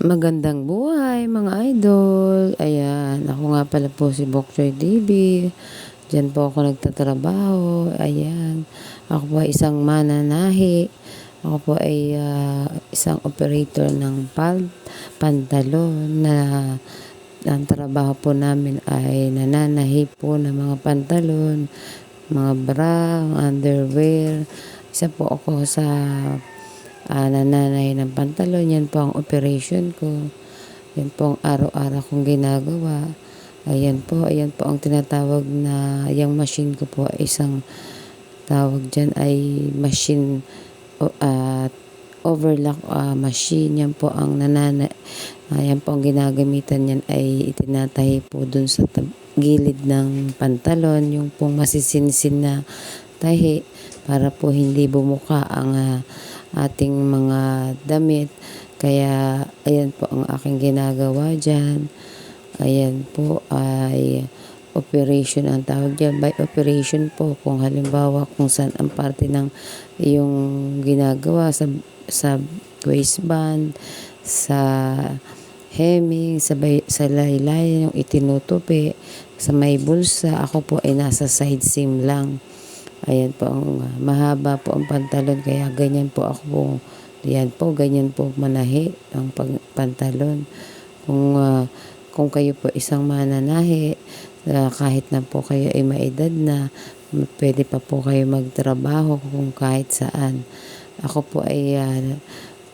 Magandang buhay mga idol. Ayan, ako nga pala po si Bok Choy TV. Diyan po ako nagtatrabaho. Ayan, ako po ay isang mananahi. Ako po ay isang operator ng pantalon na ang trabaho po namin ay nananahi po ng mga pantalon, mga bra, underwear. Isa po ako sa nananahi ng pantalon. Yan po ang operation ko. Yan po ang araw-araw kong ginagawa. Ayan po ang tinatawag na yung machine ko po ay isang tawag dyan ay machine overlock machine. Yan po ang yan po ang ginagamitan yan ay itinatahi po dun sa gilid ng pantalon. Yung pong masisinsin na tahi para po hindi bumuka ang ating mga damit. Kaya ayan po ang aking ginagawa dyan. Ayan po ay operation ang tawag dyan. By operation po, kung halimbawa kung saan ang parte ng yung ginagawa sa waistband, sa hemming, sa laylay, yung itinutupi, sa may bulsa. Ako po ay nasa side seam lang. Ayan po ang mahaba po ang pantalon, kaya ganyan po ako. Yan po, ganyan po manahi ang pantalon. Kung kayo po isang mananahi, kahit na po kayo ay maedad na, pwede pa po kayo magtrabaho kung kahit saan. Ako po ay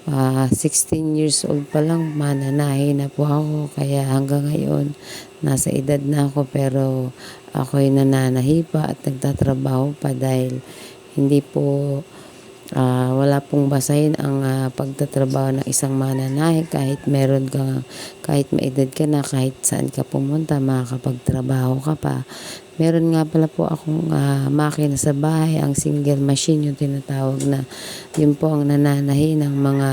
16 years old pa lang, mananahi na po ako. Kaya hanggang ngayon, nasa edad na ako, pero ako'y nananahi pa at nagtatrabaho pa dahil hindi po wala pong basahin ang pagtatrabaho ng isang mananahi. Kahit meron ka, kahit maedad ka na, kahit saan ka pumunta, makakapagtrabaho ka pa. Meron nga pala po akong makina sa bahay, ang single machine yung tinatawag na. Yun po ang nananahi ng mga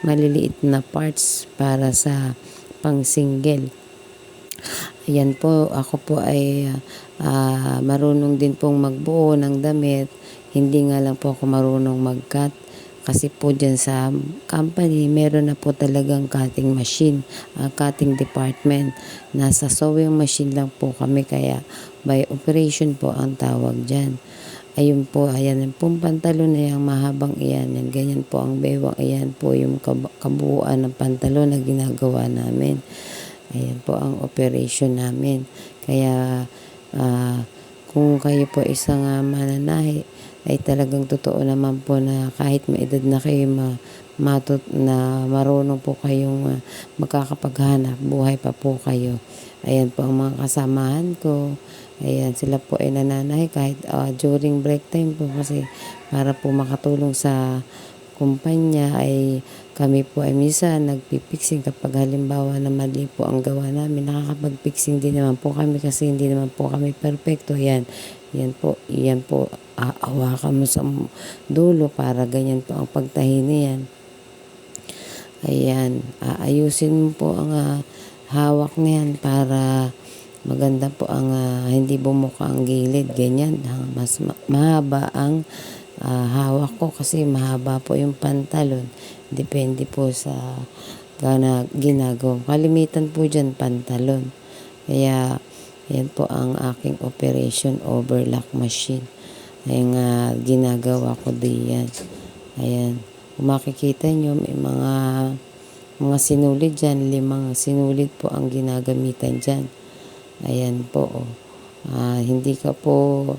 maliliit na parts para sa pang single. Ayan po, ako po ay marunong din pong magbuo ng damit. Hindi nga lang po ako marunong mag-cut. Kasi po dyan sa company, meron na po talagang cutting machine, cutting department. Nasa sewing machine lang po kami, kaya by operation po ang tawag dyan. Ayun po, ayan pong pantalon na yung mahabang iyan. Yan, ganyan po ang bewang. Ayan po yung kabuuan ng pantalon na ginagawa namin. Ayan po ang operation namin. Kaya kung kayo po isang mananahi, ay talagang totoo naman po na kahit may edad na kayo, na marunong po kayong magkakapaghanap, buhay pa po kayo. Ayan po ang mga kasamahan ko. Ayan, sila po ay nananahi kahit during break time po, kasi para po makatulong sa kumpanya ay kami po ay minsan nagpipixing kapag halimbawa na mali po ang gawa namin. Nakakapag-fixing din naman po kami kasi hindi naman po kami perfecto. Yan po, hawakan mo sa dulo para ganyan po ang pagtahi niyan. Ayan, ayusin mo po ang hawak niyan para maganda po ang hindi bumuka ang gilid. Ganyan, mas mahaba ang hawak ko kasi mahaba po yung pantalon. Depende po sa ginagawa. Kalimitan po dyan pantalon. Kaya yan po ang aking operation overlock machine. Ayan ginagawa ko diyan. Ayan. Kung makikita nyo, may mga sinulid dyan. 5 sinulid po ang ginagamitan dyan. Ayan po. Hindi ka po,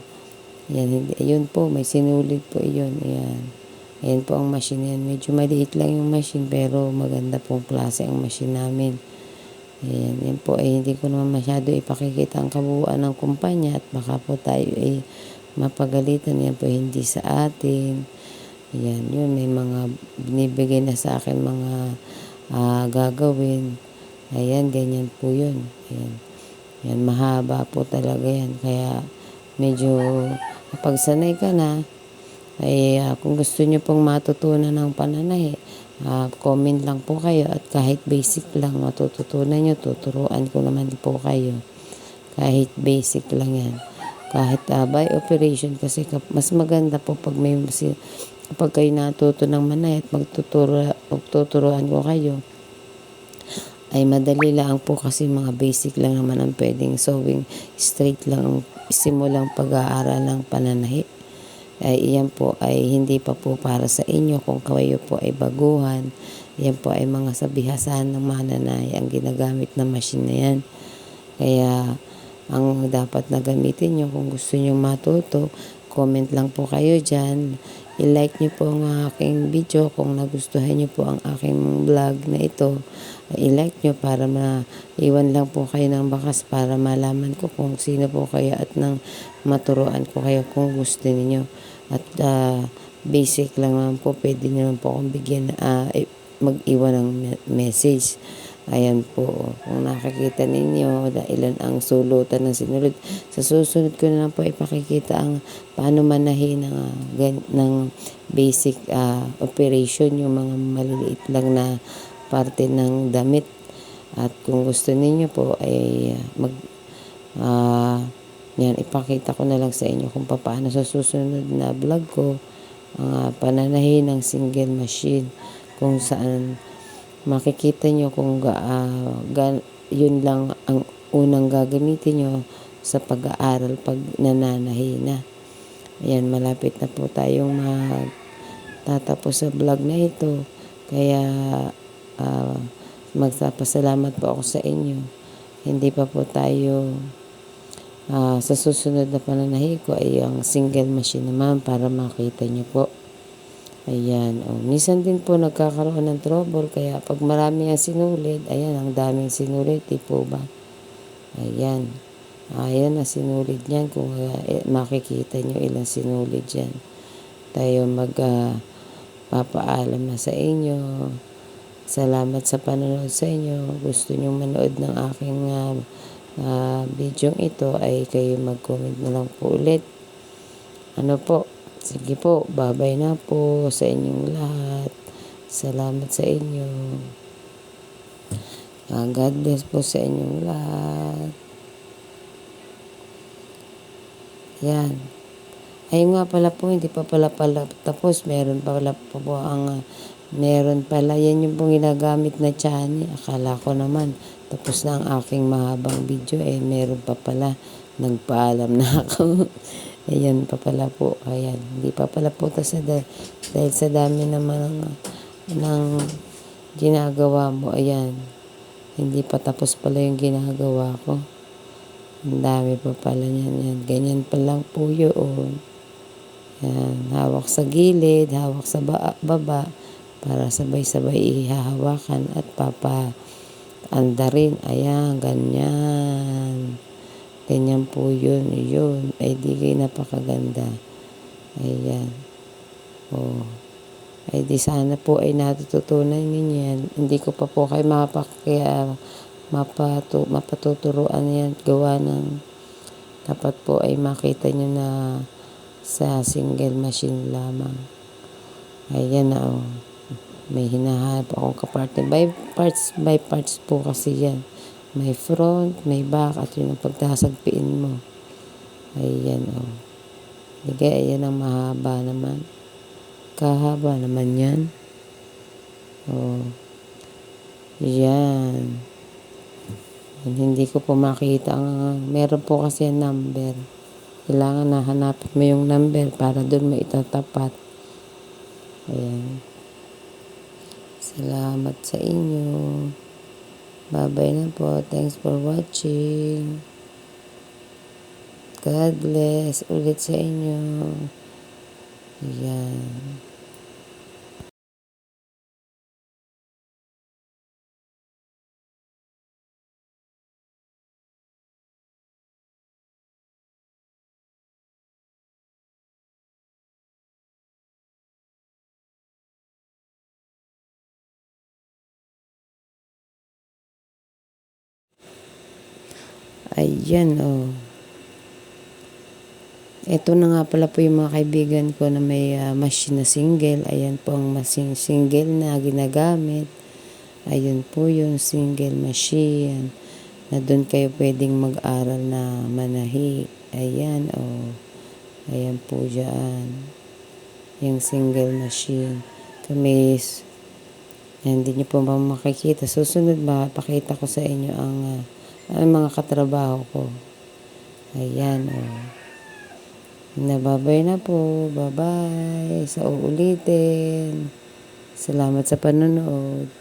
ayun po, may sinulid po iyon. Ayan. Ayan po ang machine yan. Medyo maliit lang yung machine, pero maganda pong klase ang machine namin. Ayan, yan po ay hindi ko naman masyado ipakikita ang kabuuan ng kumpanya at baka po tayo ay mapagalitan. Yan po hindi sa atin. Ayan, yun, may mga binibigay na sa akin mga gagawin. Ayan, ganyan po yun. Ayan, yan, mahaba po talaga yan. Kaya medyo kapag sanay ka na, ay kung gusto nyo pong matutunan ng pananahi, comment lang po kayo at kahit basic lang matututunan nyo, tuturuan ko naman po kayo. Kahit basic lang yan. Kahit by operation, kasi mas maganda po pag kapag kayo natuto ng manahi at magtuturuan ko kayo. ay madali lang po kasi mga basic lang naman ang pwedeng sewing. Straight lang ang simulang pag-aaral ng pananahi. Ay iyan po ay hindi pa po para sa inyo kung kayo po ay baguhan. Yan po ay mga sabihasan ng mananahi ang ginagamit na machine na yan. Kaya ang dapat na gamitin nyo kung gusto nyo matuto, comment lang po kayo dyan. I-like nyo po ang aking video kung nagustuhan nyo po ang aking vlog na ito. I-like nyo para maiwan lang po kayo ng bakas para malaman ko kung sino po kayo at nang maturuan ko kayo kung gusto niyo. At basic lang naman po, pwede nyo po akong bigyan, mag-iwan ng message. Ayan po, kung nakikita ninyo, ilan ang sulutan ng sinulid. Sa susunod ko na lang po ipakikita ang paano manahin ng basic operation, yung mga maliliit lang na parte ng damit. At kung gusto ninyo po ay yan, ipakita ko na lang sa inyo kung paano sa susunod na vlog ko ang pananahi ng single machine, kung saan makikita nyo kung yun lang ang unang gagamitin nyo sa pag-aaral pag nananahi na. Ayan, malapit na po tayong magtatapos sa vlog na ito. Kaya magpapasalamat po ako sa inyo. Hindi pa po tayo sa susunod na pananahi ko ay ang single machine naman para makita nyo po. Ayan, minsan din po nagkakaroon ng trouble, kaya pag marami ang sinulid, ayan, ang daming sinulid, di po ba? Ayan, ayan ang sinulid niyan, kung makikita nyo ilang sinulid yan. Tayo papaalam na sa inyo. Salamat sa panonood sa inyo. Gusto nyo manood ng aking video ito ay kayo mag-comment na lang po ulit. Ano po? Sige po, bye-bye na po sa inyong lahat. Salamat sa inyo. God bless po sa inyong lahat. Yan. Ayun nga pala po, hindi pa pala tapos. Meron pala po meron pala. Yan yung pong ginagamit na channel. Akala ko naman, tapos na ang aking mahabang video. Meron pa pala. Nagpaalam na ako. Ayan pa pala po. Ayan. Hindi pa pala po dahil sa dami naman ng ginagawa mo. Ayan. Hindi pa tapos pala yung ginagawa ko. Ang dami pa pala yan. Yan. Ganyan pa lang po yun. Yan. Hawak sa gilid, hawak sa baba para sabay-sabay ihahawakan at papaandarin. Ayan. Ganyan. Ganyan po yun. Yun. Ay di kayo napakaganda. Ayan. Ay di sana po ay natututunan ninyo yan. Hindi ko pa po kayo mapatuturuan yan. Gawa ng dapat po ay makita nyo na sa single machine lamang. Ayan na may hinahanap akong kapartner. By parts po kasi yan. May front, may back, at yun ang pagtasagpiin mo. Ayan, Sige, ayan ang mahaba naman. Kahaba naman yan. Yan. Hindi ko po makita meron po kasi ang number. Kailangan na hanapin mo yung number para doon mo itatapat. Ayan. Salamat sa inyo. Bye-bye na po. Thanks for watching. God bless ulit sa inyo. Ayan. Ayan, Ito na nga pala po yung mga kaibigan ko na may machine na single. Ayan po ang machine single na ginagamit. Ayun po yung single machine na doon kayo pwedeng mag-aral na manahi. Ayan, Ayan po dyan. Yung single machine. Hindi niyo po ba makikita. Susunod mapakita ko sa inyo ang mga katrabaho ko. Ayan, oh. Nababay na po. Bye-bye. Sa uulitin. Salamat sa panonood.